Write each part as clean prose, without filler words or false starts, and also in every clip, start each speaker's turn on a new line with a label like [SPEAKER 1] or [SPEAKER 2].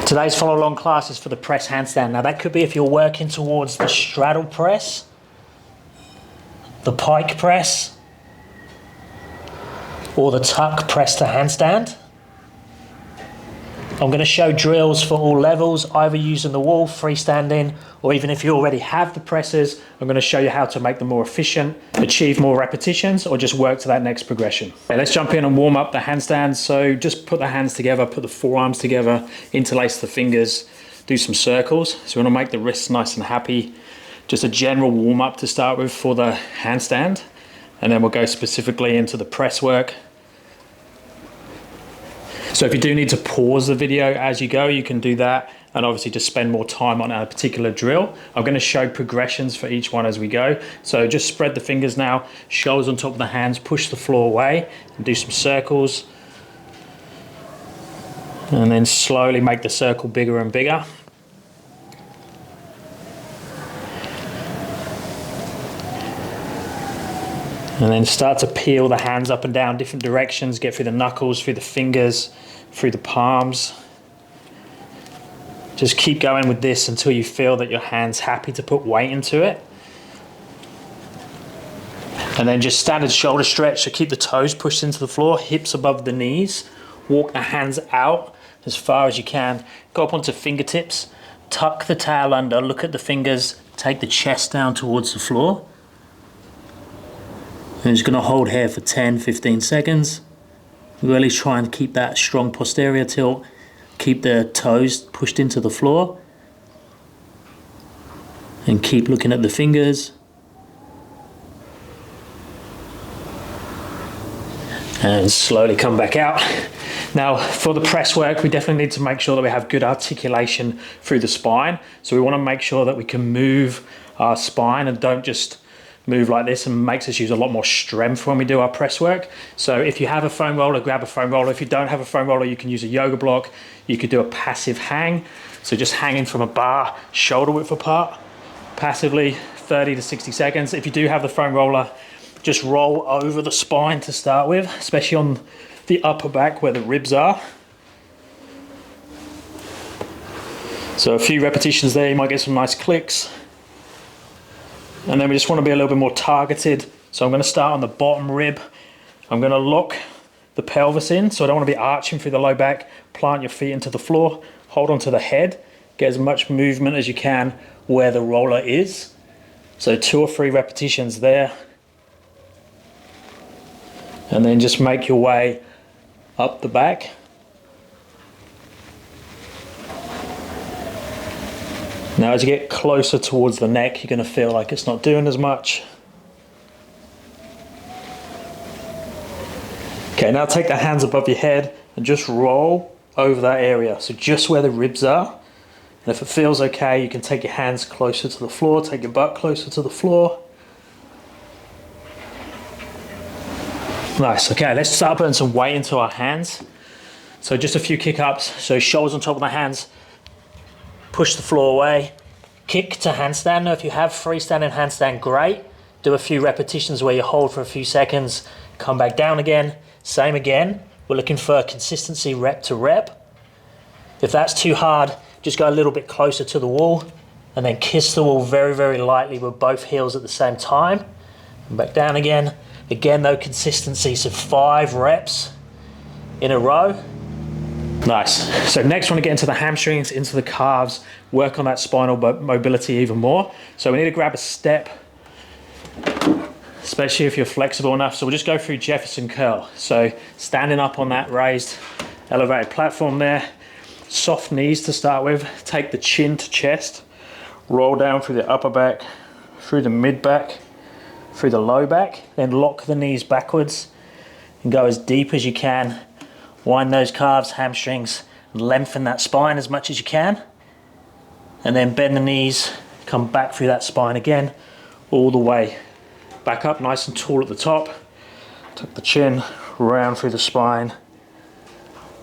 [SPEAKER 1] Today's follow-along class is for the press handstand. Now that could be if you're working towards the straddle press, the pike press, or the tuck press to handstand. I'm going to show drills for all levels, either using the wall, freestanding, or even if you already have the presses, I'm going to show you how to make them more efficient, achieve more repetitions, or just work to that next progression. Okay, let's jump in and warm up the handstand. So just put the hands together, put the forearms together, interlace the fingers, do some circles. So we want to make the wrists nice and happy. Just a general warm up to start with for the handstand. And then we'll go specifically into the press work. So if you do need to pause the video as you go, you can do that, and obviously just spend more time on a particular drill. I'm going to show progressions for each one as we go. So just spread the fingers now, shoulders on top of the hands, push the floor away and do some circles. And then slowly make the circle bigger and bigger. And then start to peel the hands up and down different directions, get through the knuckles, through the fingers, through the palms. Just keep going with this until you feel that your hand's happy to put weight into it. And then just standard shoulder stretch, so keep the toes pushed into the floor, hips above the knees, walk the hands out as far as you can, go up onto fingertips, tuck the tail under, look at the fingers, take the chest down towards the floor. And just going to hold here for 10-15 seconds. Really try and keep that strong posterior tilt. Keep the toes pushed into the floor. And keep looking at the fingers. And slowly come back out. Now for the press work, we definitely need to make sure that we have good articulation through the spine. So we want to make sure that we can move our spine and don't just move like this, and makes us use a lot more strength when we do our press work. So if you have a foam roller, grab a foam roller. If you don't have a foam roller, you can use a yoga block. You could do a passive hang. So just hanging from a bar, shoulder width apart, passively 30 to 60 seconds. If you do have the foam roller, just roll over the spine to start with, especially on the upper back where the ribs are. So a few repetitions there, you might get some nice clicks. And then we just want to be a little bit more targeted. So I'm going to start on the bottom rib. I'm going to lock the pelvis in, so I don't want to be arching through the low back. Plant your feet into the floor, hold onto the head, get as much movement as you can where the roller is. So 2 or 3 repetitions there. And then just make your way up the back. Now as you get closer towards the neck, you're going to feel like it's not doing as much. Okay, now take the hands above your head and just roll over that area. So just where the ribs are. And if it feels okay, you can take your hands closer to the floor, take your butt closer to the floor. Nice, okay, let's start putting some weight into our hands. So just a few kick ups, so shoulders on top of the hands. Push the floor away, kick to handstand. Now if you have freestanding handstand, great. Do a few repetitions where you hold for a few seconds, come back down again, same again. We're looking for consistency rep to rep. If that's too hard, just go a little bit closer to the wall and then kiss the wall very, very lightly with both heels at the same time. And back down again. Again though, consistency, so 5 reps in a row. Nice. So next, we want to get into the hamstrings, into the calves, work on that spinal mobility even more. So we need to grab a step, especially if you're flexible enough. So we'll just go through Jefferson Curl. So standing up on that raised, elevated platform there, soft knees to start with, take the chin to chest, roll down through the upper back, through the mid back, through the low back, then lock the knees backwards and go as deep as you can. Wind those calves, hamstrings, lengthen that spine as much as you can. And then bend the knees, come back through that spine again, all the way back up, nice and tall at the top. Tuck the chin, round through the spine.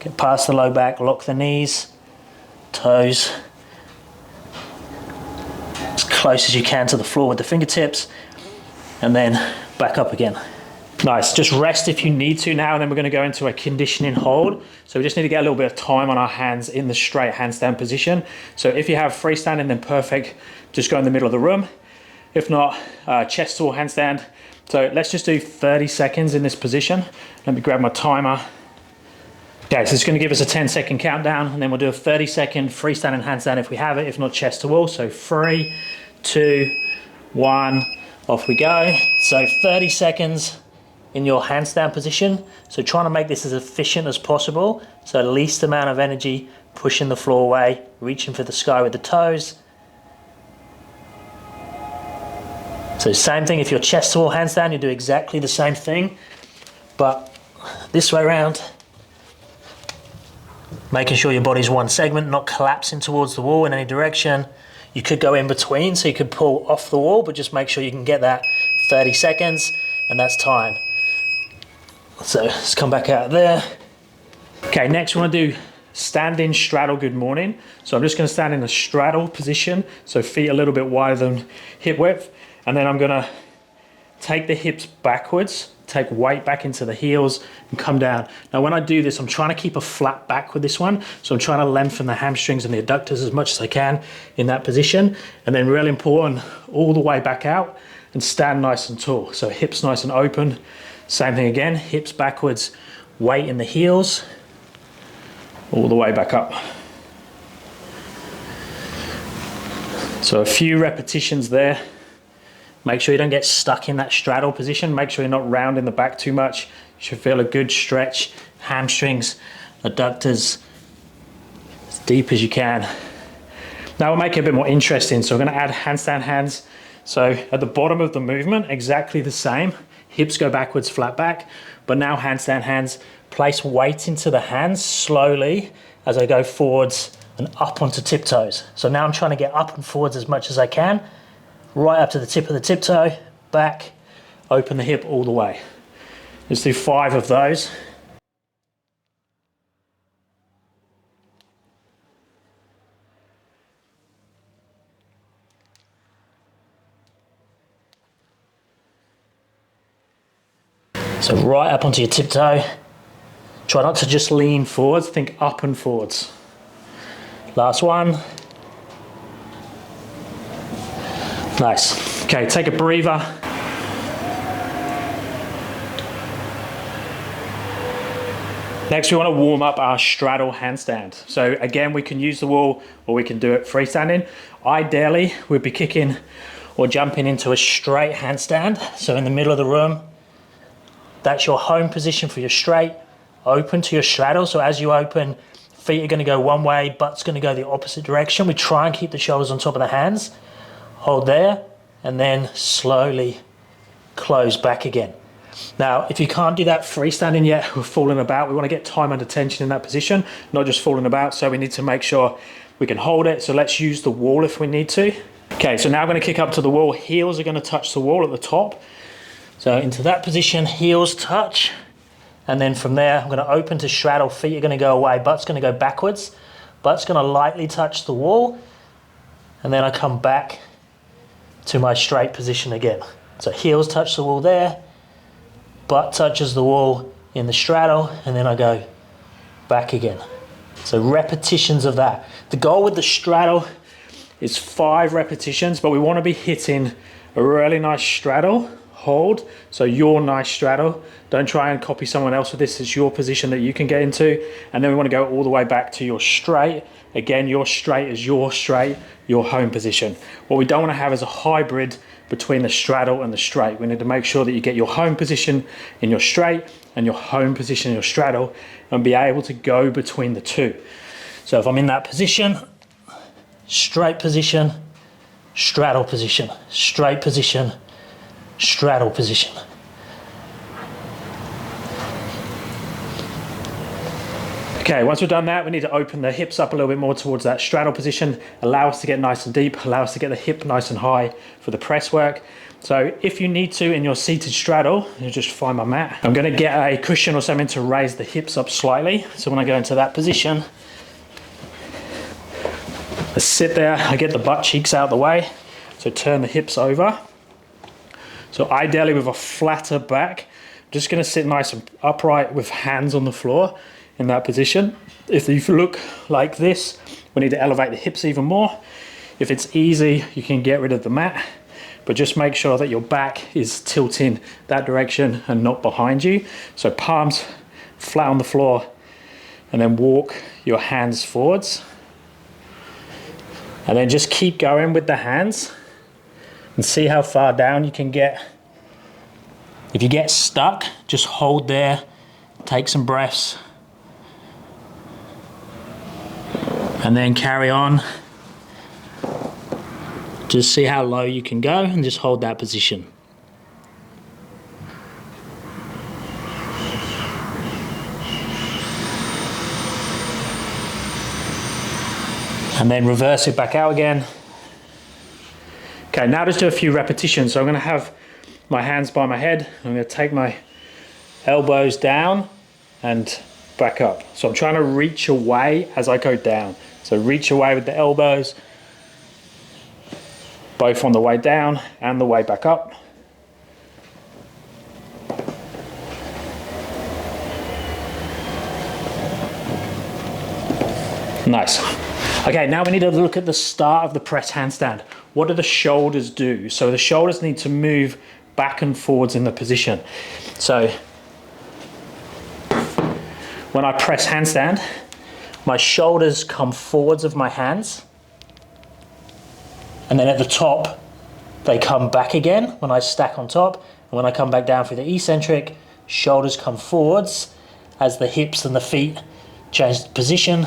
[SPEAKER 1] Get past the low back, lock the knees, toes. As close as you can to the floor with the fingertips. And then back up again. Nice, just rest if you need to now, and then we're gonna go into a conditioning hold. So we just need to get a little bit of time on our hands in the straight handstand position. So if you have freestanding, then perfect, just go in the middle of the room. If not, chest to wall handstand. So let's just do 30 seconds in this position. Let me grab my timer. Okay, so it's gonna give us a 10-second countdown, and then we'll do a 30-second freestanding handstand if we have it, if not chest to wall. So 3, 2, 1, off we go. So 30 seconds in your handstand position. So trying to make this as efficient as possible. So least amount of energy, pushing the floor away, reaching for the sky with the toes. So same thing, if you're chest to wall handstand, you do exactly the same thing, but this way around. Making sure your body's one segment, not collapsing towards the wall in any direction. You could go in between, so you could pull off the wall, but just make sure you can get that 30 seconds, and that's time. So let's come back out of there. Okay, next we want to do standing straddle good morning. So I'm just going to stand in a straddle position, so feet a little bit wider than hip width, and then I'm going to take the hips backwards, take weight back into the heels and come down. Now when I do this, I'm trying to keep a flat back with this one. So I'm trying to lengthen the hamstrings and the adductors as much as I can in that position. And then really important, all the way back out and stand nice and tall. So hips nice and open. Same thing again, hips backwards, weight in the heels, all the way back up. So a few repetitions there. Make sure you don't get stuck in that straddle position. Make sure you're not rounding the back too much. You should feel a good stretch, hamstrings, adductors, as deep as you can. Now we'll make it a bit more interesting. So we're gonna add handstand hands. So at the bottom of the movement, exactly the same. Hips go backwards, flat back, but now handstand hands. Place weight into the hands slowly as I go forwards and up onto tiptoes. So now I'm trying to get up and forwards as much as I can, right up to the tip of the tiptoe, back, open the hip all the way. Let's do 5 of those. So right up onto your tiptoe. Try not to just lean forwards, think up and forwards. Last one. Nice. Okay, take a breather. Next, we want to warm up our straddle handstand. So again, we can use the wall or we can do it freestanding. Ideally, we'd be kicking or jumping into a straight handstand. So in the middle of the room, that's your home position for your straight. Open to your straddle. So as you open, feet are going to go one way, butt's going to go the opposite direction. We try and keep the shoulders on top of the hands. Hold there, and then slowly close back again. Now, if you can't do that freestanding yet, we're falling about. We want to get time under tension in that position, not just falling about. So we need to make sure we can hold it. So let's use the wall if we need to. Okay, so now I'm going to kick up to the wall. Heels are going to touch the wall at the top. So into that position, heels touch. And then from there, I'm going to open to straddle. Feet are going to go away. Butt's going to go backwards. Butt's going to lightly touch the wall. And then I come back to my straight position again. So heels touch the wall there. Butt touches the wall in the straddle. And then I go back again. So repetitions of that. The goal with the straddle is 5 repetitions, but we want to be hitting a really nice straddle. Hold, so your nice straddle. Don't try and copy someone else with this. It's your position that you can get into. And then we want to go all the way back to your straight. Again, your straight is your straight, your home position. What we don't want to have is a hybrid between the straddle and the straight. We need to make sure that you get your home position in your straight and your home position in your straddle and be able to go between the two. So if I'm in that position, straight position, straddle position, straight position, straddle position. Okay, once we've done that, we need to open the hips up a little bit more towards that straddle position, allow us to get nice and deep, allow us to get the hip nice and high for the press work. So if you need to in your seated straddle, you just find my mat. I'm going to get a cushion or something to raise the hips up slightly. So when I go into that position, I sit there, I get the butt cheeks out of the way. So turn the hips over. So ideally with a flatter back, just going to sit nice and upright with hands on the floor in that position. If you look like this, we need to elevate the hips even more. If it's easy, you can get rid of the mat, but just make sure that your back is tilting that direction and not behind you. So palms flat on the floor, and then walk your hands forwards. And then just keep going with the hands and see how far down you can get. If you get stuck, just hold there, take some breaths, and then carry on. Just see how low you can go and just hold that position. And then reverse it back out again. Okay, now just do a few repetitions. So I'm going to have my hands by my head. I'm going to take my elbows down and back up. So I'm trying to reach away as I go down. So reach away with the elbows, both on the way down and the way back up. Nice. Okay, now we need to look at the start of the press handstand. What do the shoulders do? So the shoulders need to move back and forwards in the position. So when I press handstand, my shoulders come forwards of my hands, and then at the top, they come back again when I stack on top. And when I come back down for the eccentric, shoulders come forwards as the hips and the feet change position.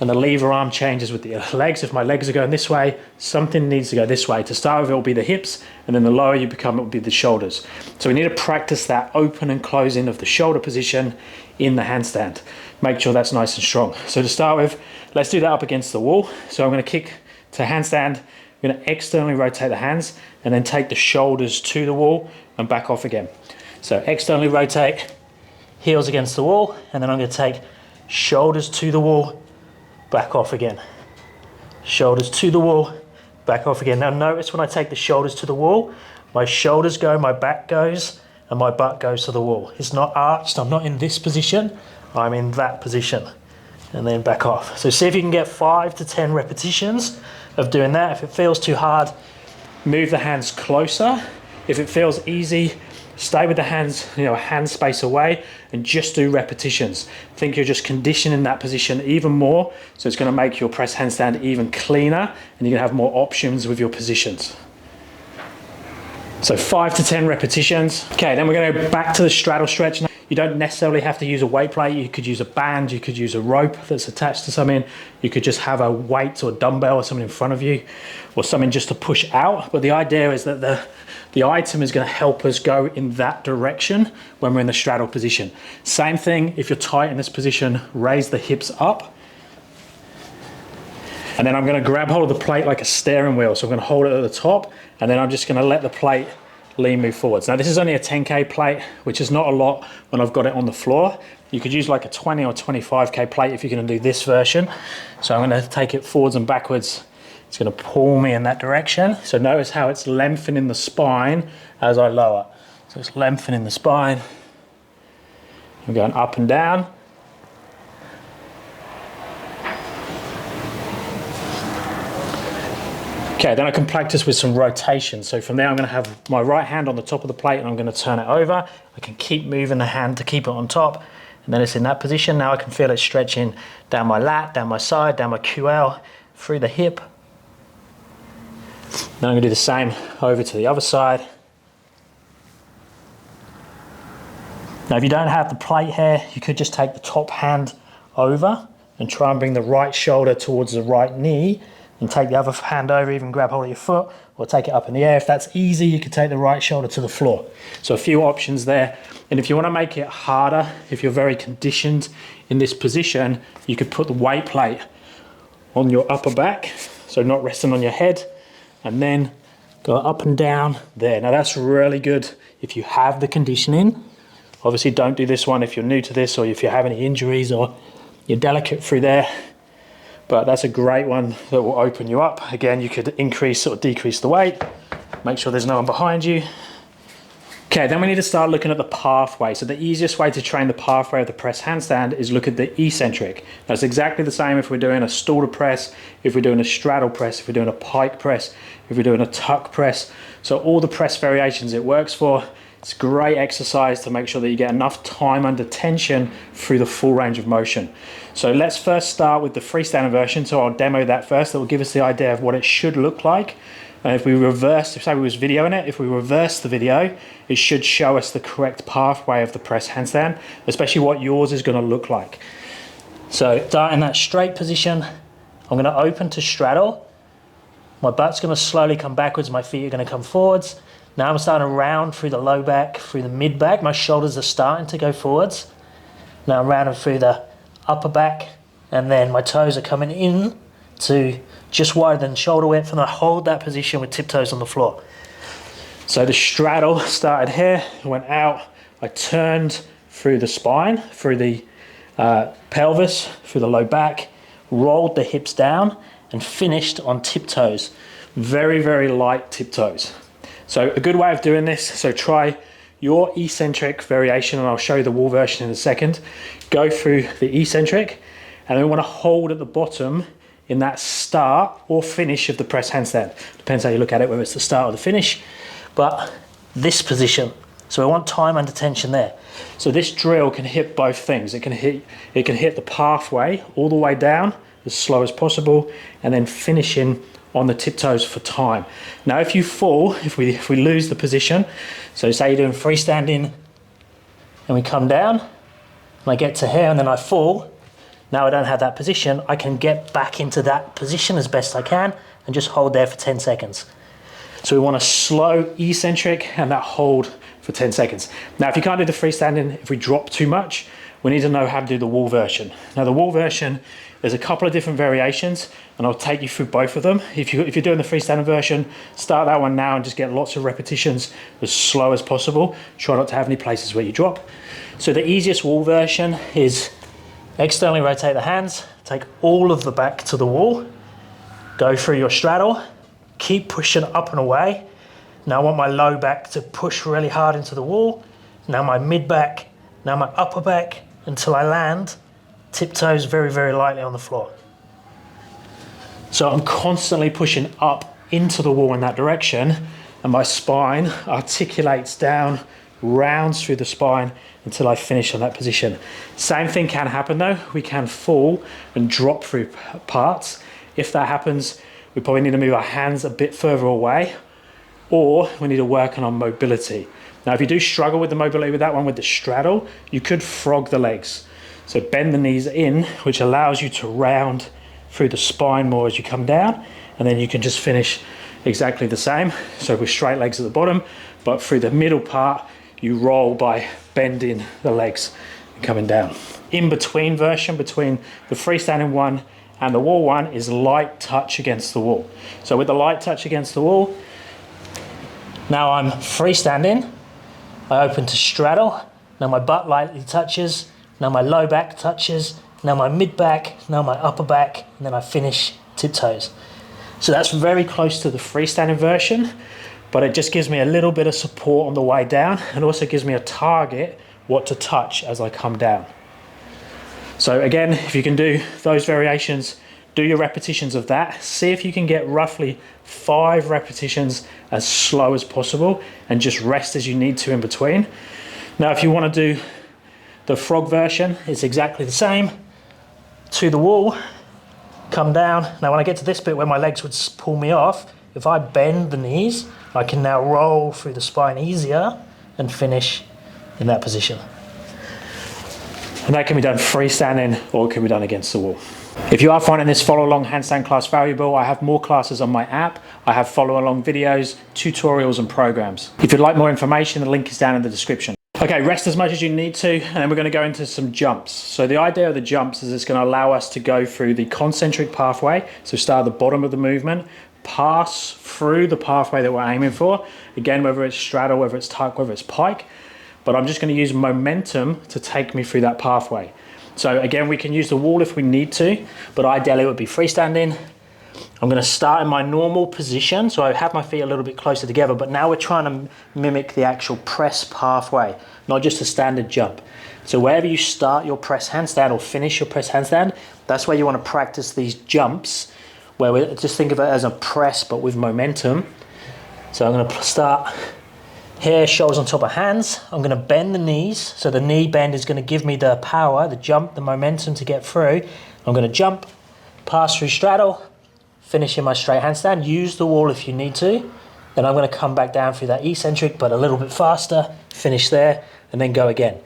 [SPEAKER 1] And the lever arm changes with the legs. If my legs are going this way, something needs to go this way. To start with, it will be the hips, and then the lower you become, it will be the shoulders. So we need to practice that open and closing of the shoulder position in the handstand. Make sure that's nice and strong. So to start with, let's do that up against the wall. So I'm going to kick to handstand. I'm going to externally rotate the hands, and then take the shoulders to the wall and back off again. So externally rotate, heels against the wall, and then I'm going to take shoulders to the wall, back off again. Shoulders to the wall, back off again. Now notice when I take the shoulders to the wall, my shoulders go, my back goes, and my butt goes to the wall. It's not arched, I'm not in this position, I'm in that position. And then back off. So see if you can get 5 to 10 repetitions of doing that. If it feels too hard, move the hands closer. If it feels easy, stay with the hands, a hand space away, and just do repetitions. Think you're just conditioning that position even more, so it's going to make your press handstand even cleaner, and you're going to have more options with your positions. So 5 to 10 repetitions. Okay, then we're going to go back to the straddle stretch. You don't necessarily have to use a weight plate. You could use a band, you could use a rope that's attached to something. You could just have a weight or a dumbbell or something in front of you, or something just to push out. But the idea is that the item is going to help us go in that direction when we're in the straddle position. Same thing, if you're tight in this position, raise the hips up. And then I'm going to grab hold of the plate like a steering wheel. So I'm going to hold it at the top, and then I'm just going to let the plate lean me forwards. Now this is only a 10K plate, which is not a lot when I've got it on the floor. You could use like a 20 or 25K plate if you're going to do this version. So I'm going to take it forwards and backwards. It's going to pull me in that direction. So notice how it's lengthening the spine as I lower. So it's lengthening the spine. I'm going up and down. Okay, then I can practice with some rotation. So from there, I'm going to have my right hand on the top of the plate, and I'm going to turn it over. I can keep moving the hand to keep it on top, and then it's in that position. Now I can feel it stretching down my lat, down my side, down my QL, through the hip. Then I'm going to do the same over to the other side. Now if you don't have the plate here, you could just take the top hand over and try and bring the right shoulder towards the right knee, and take the other hand over, even grab hold of your foot, or take it up in the air. If that's easy, you could take the right shoulder to the floor. So a few options there. And if you want to make it harder, if you're very conditioned in this position, you could put the weight plate on your upper back, so not resting on your head, and then go up and down there. Now that's really good if you have the conditioning. Obviously don't do this one if you're new to this, or if you have any injuries or you're delicate through there. But that's a great one that will open you up. Again, you could increase or decrease the weight. Make sure there's no one behind you. Okay, then we need to start looking at the pathway. So the easiest way to train the pathway of the press handstand is look at the eccentric. That's exactly the same if we're doing a stall press, if we're doing a straddle press, if we're doing a pike press, if we're doing a tuck press. So all the press variations it works for. It's a great exercise to make sure that you get enough time under tension through the full range of motion. So let's first start with the freestanding version. So I'll demo that first. That will give us the idea of what it should look like. And if we reverse, if say we was videoing it, if we reverse the video, it should show us the correct pathway of the press handstand, especially what yours is going to look like. So start in that straight position. I'm going to open to straddle. My butt's going to slowly come backwards. My feet are going to come forwards. Now I'm starting to round through the low back, through the mid back. My shoulders are starting to go forwards. Now I'm rounding through the upper back, and then my toes are coming in to just wider than shoulder width, and I hold that position with tiptoes on the floor. So the straddle started here, went out, I turned through the spine, through the pelvis, through the low back, rolled the hips down, and finished on tiptoes. Very, very light tiptoes. So a good way of doing this, so try your eccentric variation, and I'll show you the wall version in a second. Go through the eccentric, and then we want to hold at the bottom in that start or finish of the press handstand. Depends how you look at it, whether it's the start or the finish, but this position. So we want time under tension there. So this drill can hit both things. It can hit the pathway all the way down as slow as possible, and then finishing on the tiptoes for time. Now if you fall, if we lose the position, so say you're doing freestanding and we come down, and I get to here and then I fall, now I don't have that position, I can get back into that position as best I can and just hold there for 10 seconds. So we want a slow eccentric and that hold for 10 seconds. Now if you can't do the freestanding, if we drop too much, we need to know how to do the wall version. Now the wall version, there's a couple of different variations, and I'll take you through both of them. If you're doing the freestanding version, start that one now and just get lots of repetitions as slow as possible. Try not to have any places where you drop. So the easiest wall version is externally rotate the hands, take all of the back to the wall, go through your straddle, keep pushing up and away. Now I want my low back to push really hard into the wall. Now my mid back, now my upper back, until I land tiptoes very, very lightly on the floor. So I'm constantly pushing up into the wall in that direction, and my spine articulates down, rounds through the spine until I finish on that position. Same thing can happen though. We can fall and drop through parts. If that happens, we probably need to move our hands a bit further away, or we need to work on our mobility. Now, if you do struggle with the mobility with that one, with the straddle, you could frog the legs. So bend the knees in, which allows you to round through the spine more as you come down, and then you can just finish exactly the same. So with straight legs at the bottom, but through the middle part, you roll by bending the legs and coming down. In between version, between the freestanding one and the wall one, is light touch against the wall. So with the light touch against the wall, now I'm freestanding, I open to straddle, now my butt lightly touches, now my low back touches, now my mid back, now my upper back, and then I finish tiptoes. So that's very close to the freestanding version, but it just gives me a little bit of support on the way down, and also gives me a target what to touch as I come down. So again, if you can do those variations, do your repetitions of that. See if you can get roughly 5 repetitions as slow as possible, and just rest as you need to in between. Now if you want to do the frog version, it's exactly the same. To the wall, come down. Now when I get to this bit where my legs would pull me off, if I bend the knees, I can now roll through the spine easier and finish in that position. And that can be done freestanding, or it can be done against the wall. If you are finding this follow along handstand class valuable, I have more classes on my app. I have follow along videos, tutorials and programs. If you'd like more information, the link is down in the description. Okay, rest as much as you need to, and then we're going to go into some jumps. So the idea of the jumps is it's going to allow us to go through the concentric pathway. So start at the bottom of the movement, pass through the pathway that we're aiming for. Again, whether it's straddle, whether it's tuck, whether it's pike. But I'm just going to use momentum to take me through that pathway. So again, we can use the wall if we need to, but ideally it would be freestanding. I'm going to start in my normal position, so I have my feet a little bit closer together, but now we're trying to mimic the actual press pathway, not just a standard jump. So wherever you start your press handstand or finish your press handstand, that's where you want to practice these jumps, where we just think of it as a press but with momentum. So I'm going to start here, shoulders on top of hands. I'm going to bend the knees, so the knee bend is going to give me the power, the jump, the momentum to get through. I'm going to jump, pass through straddle, finish in my straight handstand. Use the wall if you need to. Then I'm going to come back down through that eccentric, but a little bit faster, finish there, and then go again.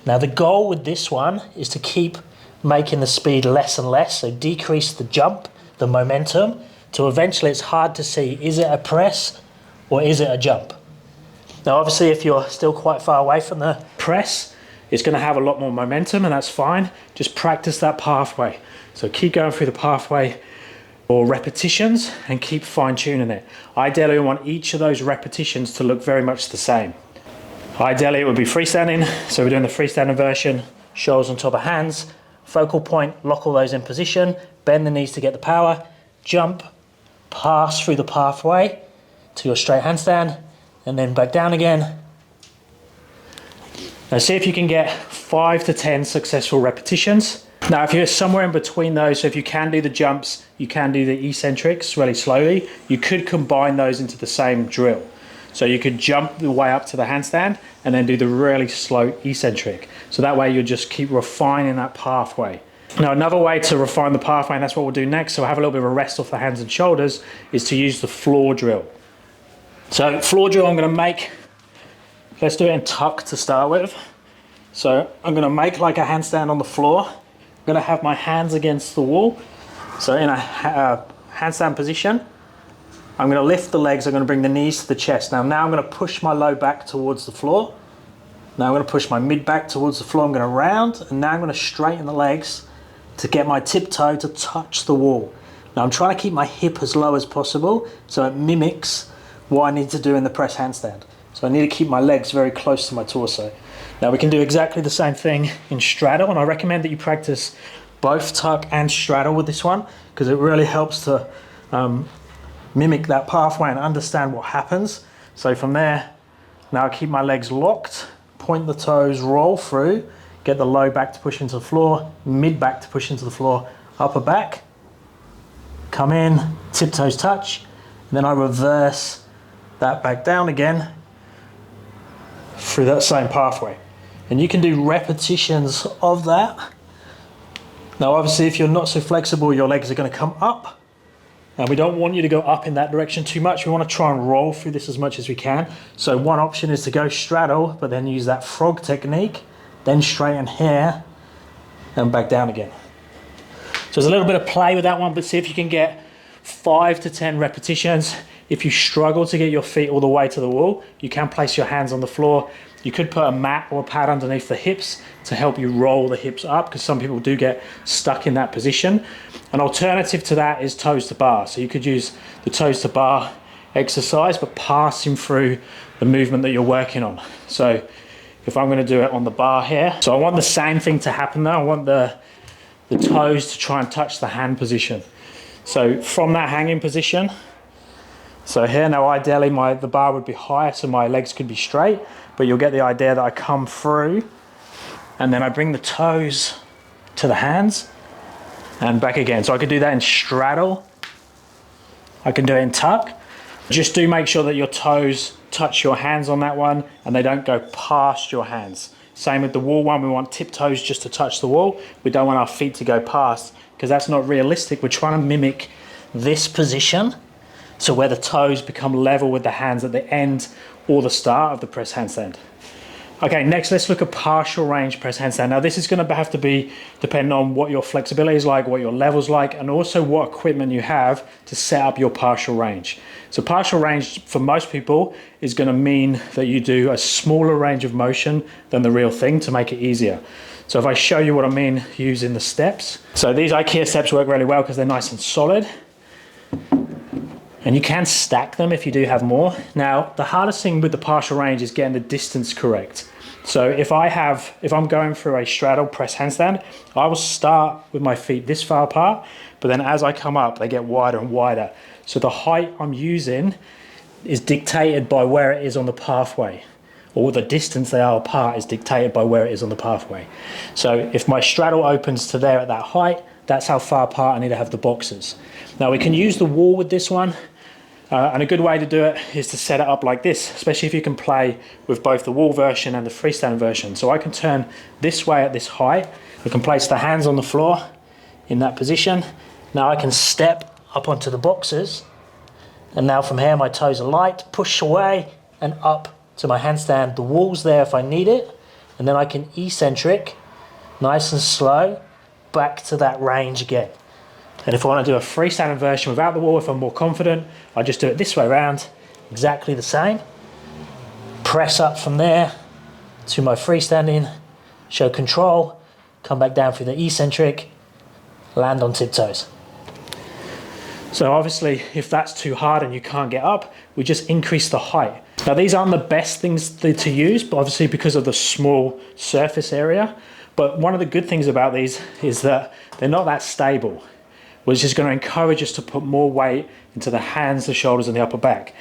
[SPEAKER 1] Now the goal with this one is to keep making the speed less and less, so decrease the jump, the momentum, till eventually it's hard to see, is it a press or is it a jump? Now obviously if you're still quite far away from the press, it's going to have a lot more momentum, and that's fine. Just practice that pathway. So keep going through the pathway or repetitions and keep fine-tuning it. Ideally we want each of those repetitions to look very much the same. Ideally it would be freestanding, so we're doing the freestanding version, shoulders on top of hands, focal point, lock all those in position, bend the knees to get the power, jump, pass through the pathway to your straight handstand, and then back down again. Now see if you can get 5 to 10 successful repetitions. Now if you're somewhere in between those, so if you can do the jumps, you can do the eccentrics really slowly, you could combine those into the same drill. So you could jump the way up to the handstand and then do the really slow eccentric. So that way you'll just keep refining that pathway. Now another way to refine the pathway, and that's what we'll do next, so we'll have a little bit of a rest off the hands and shoulders, is to use the floor drill. So floor drill I'm going to make, let's do it in tuck to start with. So I'm going to make like a handstand on the floor. I'm going to have my hands against the wall. So in a handstand position, I'm going to lift the legs, I'm going to bring the knees to the chest. Now I'm going to push my low back towards the floor. Now I'm going to push my mid back towards the floor. I'm going to round, and now I'm going to straighten the legs to get my tiptoe to touch the wall. Now I'm trying to keep my hip as low as possible so it mimics what I need to do in the press handstand. So I need to keep my legs very close to my torso. Now we can do exactly the same thing in straddle, and I recommend that you practice both tuck and straddle with this one, because it really helps to mimic that pathway and understand what happens. So from there, now I keep my legs locked, point the toes, roll through, get the low back to push into the floor, mid back to push into the floor, upper back, come in, tiptoes touch, and then I reverse that back down again through that same pathway. And you can do repetitions of that. Now obviously if you're not so flexible, your legs are going to come up. And we don't want you to go up in that direction too much. We want to try and roll through this as much as we can. So one option is to go straddle, but then use that frog technique, then straighten here and back down again. So there's a little bit of play with that one, but see if you can get 5 to 10 repetitions. If you struggle to get your feet all the way to the wall, you can place your hands on the floor. You could put a mat or a pad underneath the hips to help you roll the hips up, because some people do get stuck in that position. An alternative to that is toes to bar. So you could use the toes to bar exercise, but passing through the movement that you're working on. So if I'm going to do it on the bar here, so I want the same thing to happen though. I want the toes to try and touch the hand position. So from that hanging position, so here now ideally the bar would be higher so my legs could be straight, but you'll get the idea that I come through and then I bring the toes to the hands and back again. So I could do that in straddle, I can do it in tuck. Just do make sure that your toes touch your hands on that one and they don't go past your hands. Same with the wall one, we want tiptoes just to touch the wall. We don't want our feet to go past, because that's not realistic. We're trying to mimic this position, so where the toes become level with the hands at the end or the start of the press handstand. Okay, next let's look at partial range press handstand. Now this is going to have to be depending on what your flexibility is like, what your level's like, and also what equipment you have to set up your partial range. So partial range for most people is going to mean that you do a smaller range of motion than the real thing to make it easier. So if I show you what I mean using the steps. So these IKEA steps work really well because they're nice and solid. And you can stack them if you do have more. Now, the hardest thing with the partial range is getting the distance correct. So if I'm going through a straddle press handstand, I will start with my feet this far apart, but then as I come up, they get wider and wider. So the height I'm using is dictated by where it is on the pathway, or the distance they are apart is dictated by where it is on the pathway. So if my straddle opens to there at that height, that's how far apart I need to have the boxes. Now we can use the wall with this one. And a good way to do it is to set it up like this, especially if you can play with both the wall version and the freestyle version. So I can turn this way at this height. I can place the hands on the floor in that position. Now I can step up onto the boxes. And now from here, my toes are light, push away and up to my handstand. The wall's there if I need it. And then I can eccentric, nice and slow, back to that range again. And if I want to do a freestanding version without the wall, if I'm more confident, I just do it this way around, exactly the same. Press up from there to my freestanding, show control, come back down through the eccentric, land on tiptoes. So obviously, if that's too hard and you can't get up, we just increase the height. Now these aren't the best things to use, but obviously because of the small surface area. But one of the good things about these is that they're not that stable, which is going to encourage us to put more weight into the hands, the shoulders and the upper back.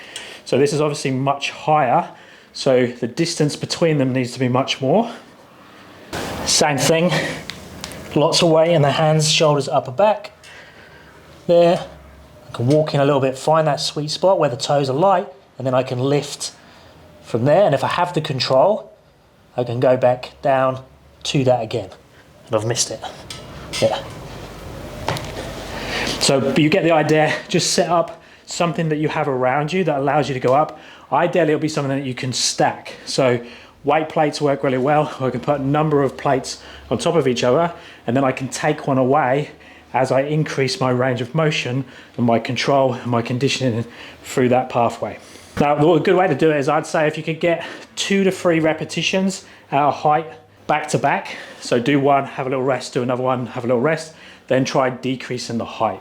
[SPEAKER 1] So this is obviously much higher, so the distance between them needs to be much more. Same thing, lots of weight in the hands, shoulders, upper back. There, I can walk in a little bit, find that sweet spot where the toes are light, and then I can lift from there. And if I have the control, I can go back down to that again. And I've missed it, yeah. So you get the idea, just set up something that you have around you that allows you to go up. Ideally, it'll be something that you can stack. So weight plates work really well. I can put a number of plates on top of each other, and then I can take one away as I increase my range of motion and my control and my conditioning through that pathway. Now, a good way to do it is I'd say if you could get 2 to 3 repetitions at a height back to back. So do one, have a little rest, do another one, have a little rest, then try decreasing the height.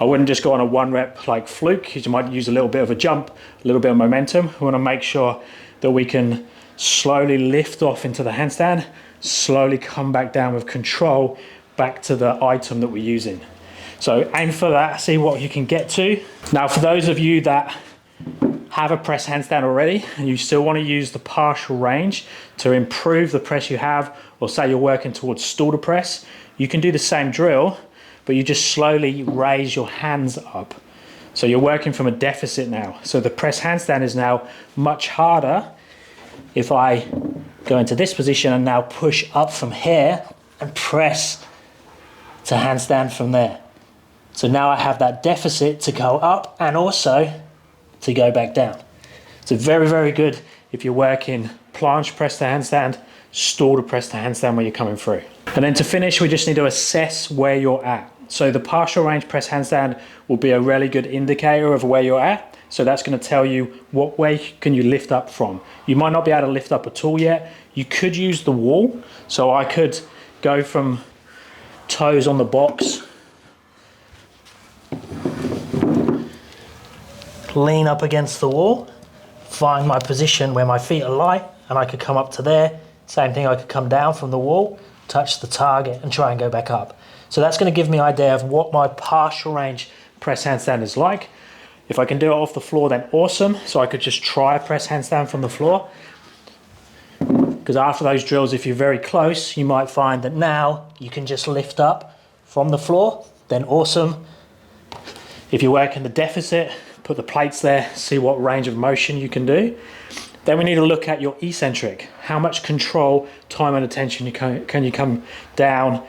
[SPEAKER 1] I wouldn't just go on a 1 rep like fluke, because you might use a little bit of a jump, a little bit of momentum. We want to make sure that we can slowly lift off into the handstand, slowly come back down with control back to the item that we're using. So aim for that, see what you can get to. Now for those of you that have a press handstand already and you still want to use the partial range to improve the press you have, or say you're working towards shoulder press, you can do the same drill, but you just slowly raise your hands up. So you're working from a deficit now. So the press handstand is now much harder if I go into this position and now push up from here and press to handstand from there. So now I have that deficit to go up and also to go back down. So very, very good if you're working planche press to handstand, shoulder press to handstand when you're coming through. And then to finish, we just need to assess where you're at. So the partial range press handstand will be a really good indicator of where you're at. So that's going to tell you what way can you lift up from. You might not be able to lift up at all yet. You could use the wall. So I could go from toes on the box, lean up against the wall, find my position where my feet are light, and I could come up to there. Same thing, I could come down from the wall, touch the target and try and go back up. So that's going to give me an idea of what my partial range press handstand is like. If I can do it off the floor, then awesome. So I could just try a press handstand from the floor. Because after those drills, if you're very close, you might find that now you can just lift up from the floor, then awesome. If you're working the deficit, put the plates there, see what range of motion you can do. Then we need to look at your eccentric. How much control, time and attention can you come down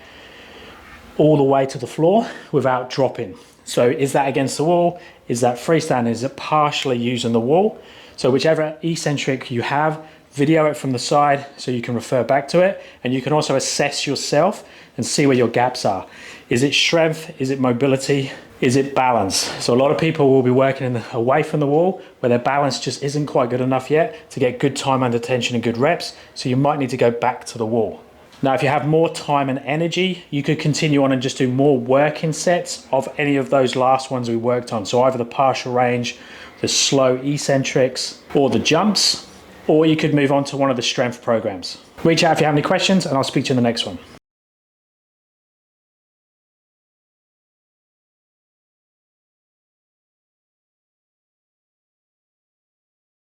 [SPEAKER 1] all the way to the floor without dropping? So is that against the wall? Is that freestanding? Is it partially using the wall? So whichever eccentric you have, video it from the side so you can refer back to it, and you can also assess yourself and see where your gaps are. Is it strength? Is it mobility? Is it balance? So a lot of people will be working away from the wall where their balance just isn't quite good enough yet to get good time under tension and good reps, so you might need to go back to the wall. Now if you have more time and energy, you could continue on and just do more working sets of any of those last ones we worked on. So either the partial range, the slow eccentrics, or the jumps. or you could move on to one of the strength programs. Reach out if you have any questions, and I'll speak to you in the next one.